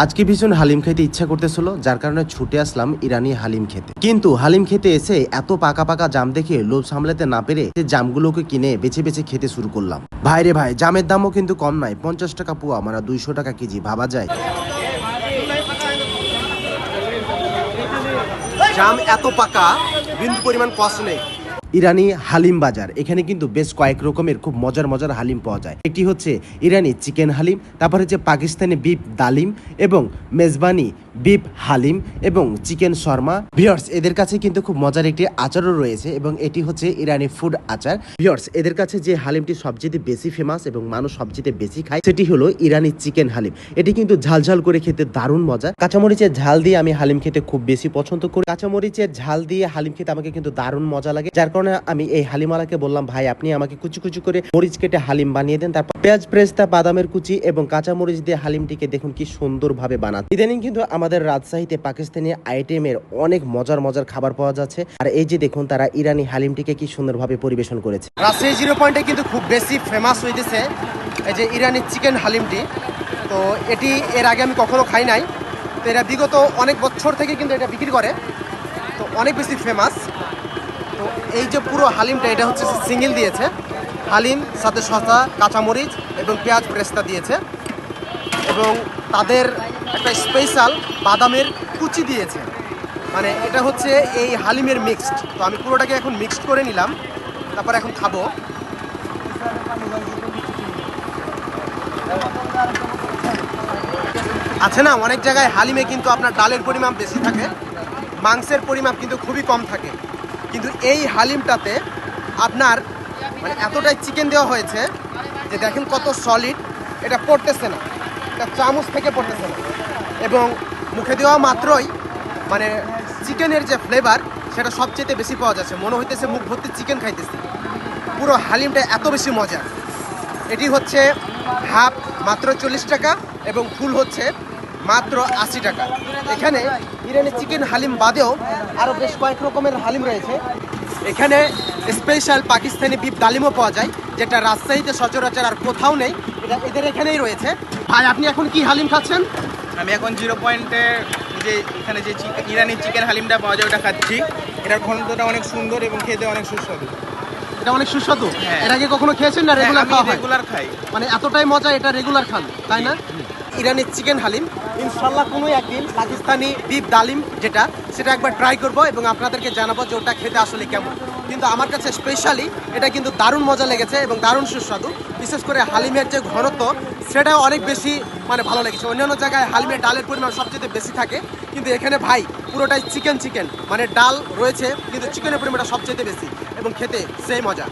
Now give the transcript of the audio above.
আজকে ভীষণ হালিম খেতে ইচ্ছা করতেছিল, যার কারণে ছুটে আসলাম ইরানি হালিম খেতে। কিন্তু হালিম খেতে এসে এত পাকা পাকা জাম দেখে লোভ সামলাতে না পেরে জামগুলোকে কিনে বেছে বেছে খেতে শুরু করলাম। ভাই রে ভাই, জামের দামও কিন্তু কম নাই, 50 টাকা পোয়া, মানে 200 টাকা কেজি, ভাবা যায়। জাম এত পাকা, বিন্দু পরিমাণ কষ্ট নেই। ইরানি হালিম বাজার, এখানে কিন্তু বেশ কয়েক রকমের খুব মজার মজার হালিম পাওয়া যায়। একটি হচ্ছে ইরানি চিকেন হালিম, তারপর হচ্ছে পাকিস্তানি বিফ ডালিম এবং মেজবানি বিফ হালিম এবং চিকেন শর্মা। ভিউয়ার্স, এদের কাছে কিন্তু খুব মজার একটি আচারও রয়েছে এবং এটি হচ্ছে ইরানি ফুড আচার। ভিউয়ার্স, এদের কাছে যে হালিমটি সবচেয়ে বেশি ফেমাস এবং মানুষ সবচেয়ে বেশি খায় সেটি হলো ইরানি চিকেন হালিম। এটি কিন্তু ঝাল ঝাল করে খেতে দারুণ মজা। কাঁচামরিচের ঝাল দিয়ে আমি হালিম খেতে খুব বেশি পছন্দ করি। কাঁচামরিচের ঝাল দিয়ে হালিম খেতে আমাকে কিন্তু দারুণ মজা লাগে, যার কারণে আমি এই হালিমওয়ালাকে বললাম, ভাই আপনি আমাকে কুচি কুচি করে মরিচ কেটে হালিম বানিয়ে দেন। তারপর পেঁয়াজ, প্রেস্তা, বাদামের কুচি এবং কাঁচামরিচ দিয়ে হালিমটিকে দেখুন কি সুন্দর ভাবে বানাচ্ছে। ইদানিং কিন্তু আমাদের রাজশাহীতে পাকিস্তানি আইটেমের অনেক মজার মজার খাবার পাওয়া যাচ্ছে। আর এই যে দেখুন, তারা ইরানি হালিমটিকে কি সুন্দরভাবে পরিবেশন করেছে। রাজশাহী 0 পয়েন্টে কিন্তু খুব বেশি ফেমাস হয়েছে এই যে ইরানি চিকেন হালিমটি। তো এটি এর আগে আমি কখনো খাই নাই, তো এরা বিগত অনেক বছর থেকে কিন্তু এটা বিক্রি করে, তো অনেক বেশি ফেমাস। তো এই যে পুরো হালিমটা, এটা হচ্ছে সিঙ্গেল দিয়েছে হালিম, সাথে শসা, কাঁচামরিচ এবং পেঁয়াজ প্রেস্তা দিয়েছে এবং তাদের একটা স্পেশাল বাদামের কুচি দিয়েছে। মানে এটা হচ্ছে এই হালিমের মিক্সড। তো আমি পুরোটাকে এখন মিক্সড করে নিলাম, তারপর এখন খাবো। আছে না, অনেক জায়গায় হালিমে কিন্তু আপনার ডালের পরিমাণ বেশি থাকে, মাংসের পরিমাণ কিন্তু খুবই কম থাকে, কিন্তু এই হালিমটাতে আপনার মানে এতটাই চিকেন দেওয়া হয়েছে যে দেখেন কত সলিড, এটা পড়তেছে না, এটা চামচ থেকে পড়তেছে না এবং মুখে দেওয়া মাত্রই মানে চিকেনের যে ফ্লেভার সেটা সবচেয়ে বেশি পাওয়া যাচ্ছে, মনে হইতেছে মুখ ভর্তি চিকেন খাইতেছি। পুরো হালিমটা এত বেশি মজা। এটি হচ্ছে হাফ মাত্র 40 টাকা এবং ফুল হচ্ছে মাত্র 80 টাকা। এখানে ইরানি চিকেন হালিম বাদেও আরও বেশ কয়েক রকমের হালিম রয়েছে। এখানে স্পেশাল পাকিস্তানি বিফ ডালিমও পাওয়া যায়, যেটা রাজশাহীতে সচরাচর আর কোথাও নেই, এটা এদের এখানেই রয়েছে। ভাই আপনি এখন কি হালিম খাচ্ছেন? আমি এখন 0 পয়েন্টে যে এখানে যে ইরানি চিকেন হালিমটা পাওয়া যায় ওটা খাচ্ছি। এটার ঘনত্বটা অনেক সুন্দর এবং খেতে অনেক সুস্বাদু। এটা অনেক সুস্বাদু। হ্যাঁ। এর আগে কখনো খেয়েছেন না? রেগুলার খাওয়া হয়? রেগুলার খাই। মানে এতটাই মজা, এটা রেগুলার খান, তাই না? ইরানি চিকেন হালিম ইনশাল্লাহ কোনো একদিন পাকিস্তানি বিফ ডালিম যেটা, সেটা একবার ট্রাই করব এবং আপনাদেরকে জানাবো যে ওটা খেতে আসলে কেমন। কিন্তু আমার কাছে স্পেশালি এটা কিন্তু দারুণ মজা লেগেছে এবং দারুণ সুস্বাদু। বিশেষ করে হালিমের যে ঘনত্ব সেটাও অনেক বেশি মানে ভালো লেগেছে। অন্যান্য জায়গায় হালিমের ডালের পরিমাণ সবচেয়ে বেশি থাকে, কিন্তু এখানে ভাই পুরোটাই চিকেন, মানে ডাল রয়েছে কিন্তু চিকেনের পরিমাণটা সবচেয়ে বেশি এবং খেতে সেই মজা।